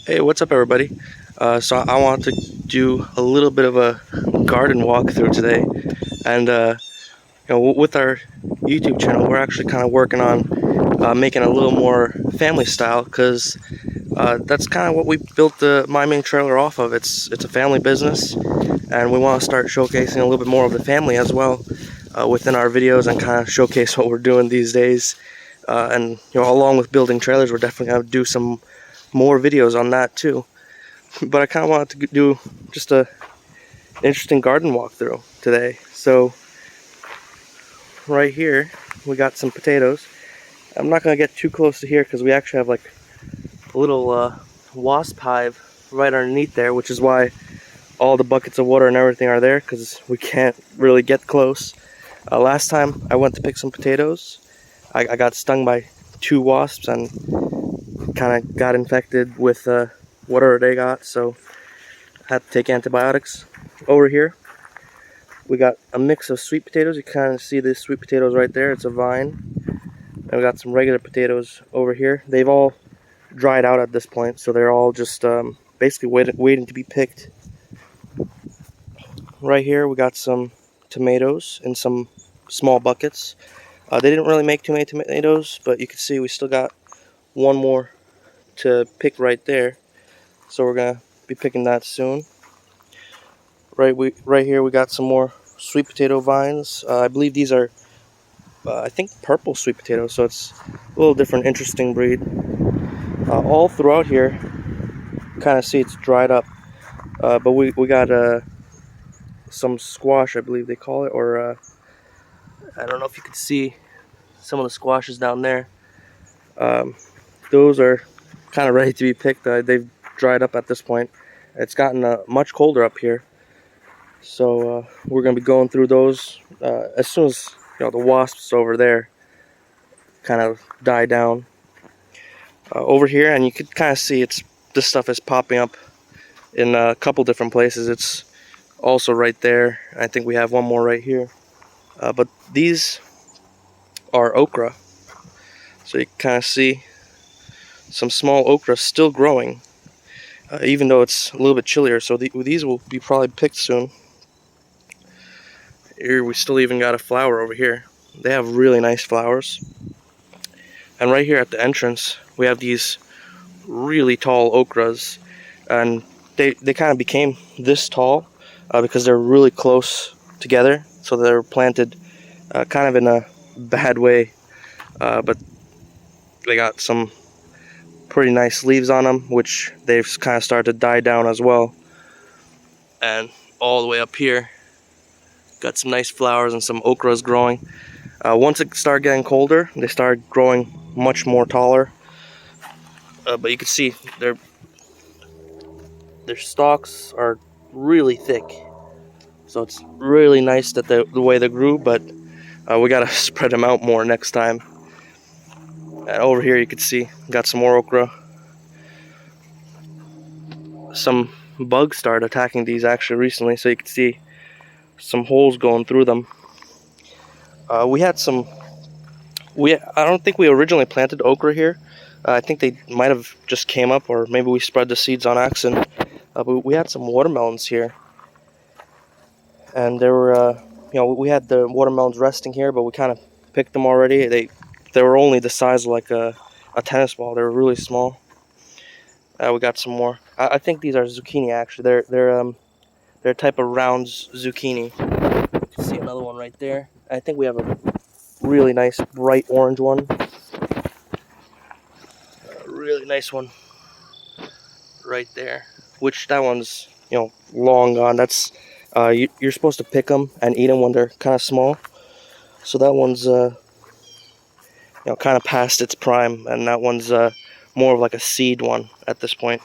Hey, what's up, everybody? So I want to do a little bit of a garden walkthrough today, and with our YouTube channel, we're actually kind of working on making a little more family style, because that's kind of what we built the My Main trailer off of. It's a family business, and we want to start showcasing a little bit more of the family as well within our videos, and kind of showcase what we're doing these days. And along with building trailers, we're definitely gonna do some more videos on that too. But I kind of wanted to do just a interesting garden walkthrough today. So right here we got some potatoes. I'm not gonna get too close to here because we actually have like a little wasp hive right underneath there, which is why all the buckets of water and everything are there, because we can't really get close. Last time I went to pick some potatoes, I got stung by 2 wasps and kind of got infected with whatever they got, so I had to take antibiotics. Over here we got a mix of sweet potatoes. You kind of see the sweet potatoes right there. It's a vine. And we got some regular potatoes over here. They've all dried out at this point, so they're all just basically waiting to be picked. Right here we got some tomatoes in some small buckets. They didn't really make too many tomatoes, but you can see we still got one more to pick right there. So we're gonna be picking that soon. Right here we got some more sweet potato vines. I believe these are I think purple sweet potatoes, so it's a little different, interesting breed. All throughout here, kind of see it's dried up, but we got some squash, I believe they call it, or I don't know if you can see some of the squashes down there. Um, those are kind of ready to be picked. They've dried up at this point. It's gotten much colder up here, so we're gonna be going through those as soon as the wasps over there kind of die down. Over here, and you could kind of see this stuff is popping up in a couple different places. It's also right there. I think we have one more right here. But these are okra, so you can kind of see some small okra still growing, even though it's a little bit chillier. So these will be probably picked soon. Here we still even got a flower over here. They have really nice flowers. And right here at the entrance, we have these really tall okras, and they kind of became this tall because they're really close together, so they're planted kind of in a bad way, but they got some pretty nice leaves on them, which they've kind of started to die down as well. And all the way up here got some nice flowers and some okras growing. Once it started getting colder, they started growing much more taller, but you can see their stalks are really thick, so it's really nice that the way they grew, but we gotta spread them out more next time. And over here you can see got some more okra. Some bugs started attacking these actually recently, so you can see some holes going through them. We had some. I don't think we originally planted okra here. I think they might have just came up, or maybe we spread the seeds on accident. But we had some watermelons here, and there were, we had the watermelons resting here, but we kind of picked them already. They were only the size of like a tennis ball. They were really small. We got some more. I think these are zucchini actually. They're a type of round zucchini. You can see another one right there. I think we have a really nice bright orange one. A really nice one right there. Which that one's long gone. That's you're supposed to pick them and eat them when they're kind of small. So that one's kind of past its prime, and that one's more of like a seed one at this point.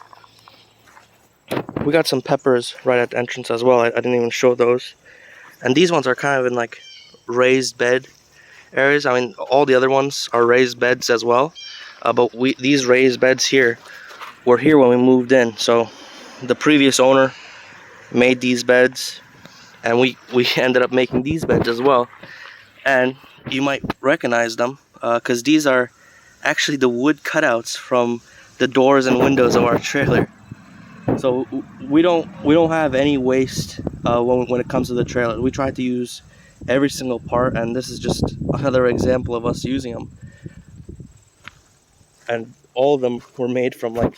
We got some peppers right at the entrance as well. I didn't even show those. And these ones are kind of in like raised bed areas. I mean, all the other ones are raised beds as well. But these raised beds here were here when we moved in. So the previous owner made these beds, and we ended up making these beds as well. And you might recognize them because these are actually the wood cutouts from the doors and windows of our trailer. So we don't have any waste when it comes to the trailer. We try to use every single part, and this is just another example of us using them. And all of them were made from like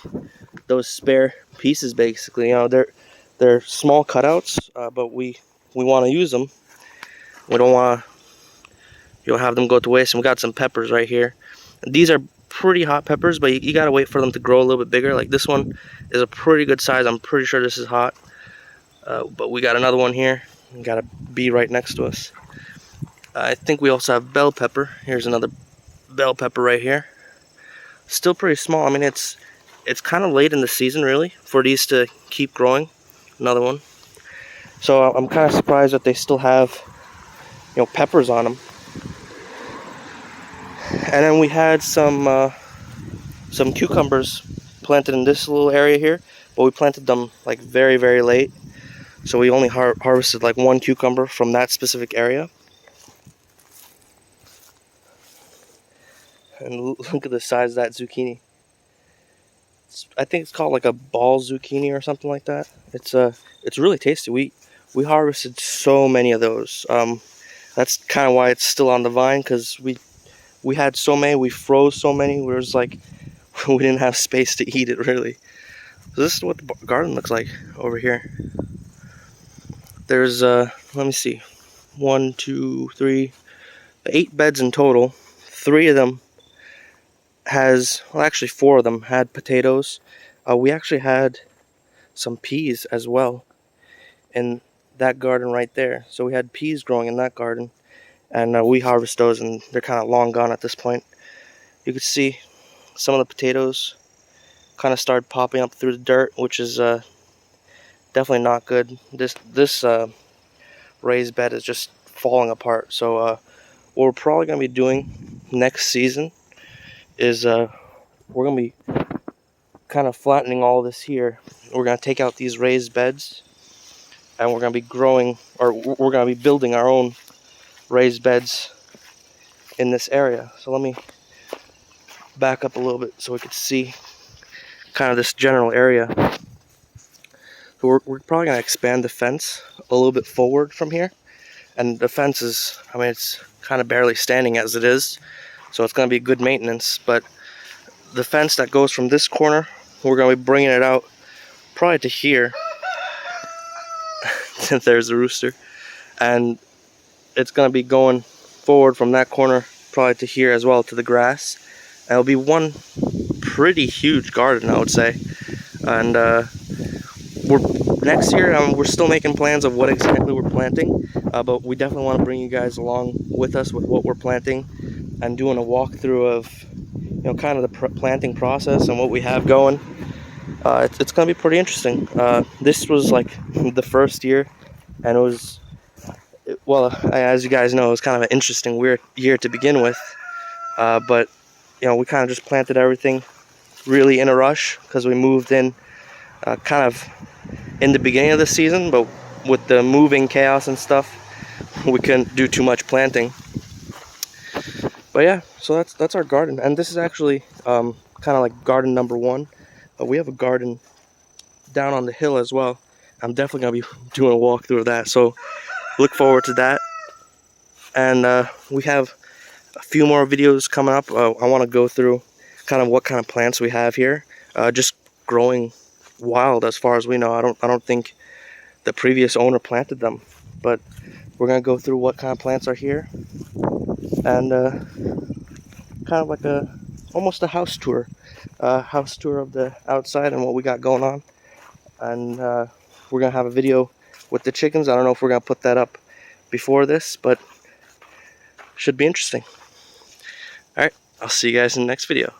those spare pieces, basically. You know, they're small cutouts, but we want to use them. We don't want to have them go to waste. And we got some peppers right here. And these are pretty hot peppers, but you gotta wait for them to grow a little bit bigger. Like this one is a pretty good size. I'm pretty sure this is hot. But we got another one here. We got a bee right next to us. I think we also have bell pepper. Here's another bell pepper right here. Still pretty small. I mean, it's kind of late in the season, really, for these to keep growing. Another one. So I'm kind of surprised that they still have, you know, peppers on them. And then we had some cucumbers planted in this little area here, but we planted them like very, very late. So we only harvested like one cucumber from that specific area. And look at the size of that zucchini. I think it's called like a ball zucchini or something like that. It's really tasty. We harvested so many of those. That's kind of why it's still on the vine, because we had so many. We froze so many. We was like, we didn't have space to eat it, really. So this is what the garden looks like over here. There's let me see, 1, 2, 3, 8 beds in total. 3 of them actually 4 of them had potatoes. We actually had some peas as well in that garden right there. So we had peas growing in that garden, and we harvest those, and they're kind of long gone at this point. You can see some of the potatoes kind of started popping up through the dirt, which is definitely not good. This raised bed is just falling apart. So what we're probably going to be doing next season is we're going to be kind of flattening all this here. We're going to take out these raised beds, and we're going to be growing, or we're going to be building our own raised beds in this area. So let me back up a little bit so we could see kind of this general area. So we're probably going to expand the fence a little bit forward from here. And the fence is, I mean, it's kind of barely standing as it is. So it's going to be good maintenance. But the fence that goes from this corner, we're going to be bringing it out probably to here. There's the rooster. And it's going to be going forward from that corner probably to here as well, to the grass. And it'll be one pretty huge garden, I would say. And next year, we're still making plans of what exactly we're planting, but we definitely want to bring you guys along with us with what we're planting, and doing a walkthrough of, you know, kind of the planting process and what we have going. It's going to be pretty interesting. This was like the first year, and it was, well, as you guys know, it was kind of an interesting, weird year to begin with. But you know, we kind of just planted everything really in a rush, because we moved in kind of in the beginning of the season, but with the moving chaos and stuff, we couldn't do too much planting. But yeah, so that's our garden, and this is actually kind of like garden number 1. We have a garden down on the hill as well. I'm definitely gonna be doing a walkthrough of that, so look forward to that. And we have a few more videos coming up. I want to go through kind of what kind of plants we have here, just growing wild as far as we know. I don't think the previous owner planted them, but we're gonna go through what kind of plants are here, and kind of like almost a house tour of the outside and what we got going on. And we're gonna have a video with the chickens. I don't know if we're gonna put that up before this, but should be interesting. All right, I'll see you guys in the next video.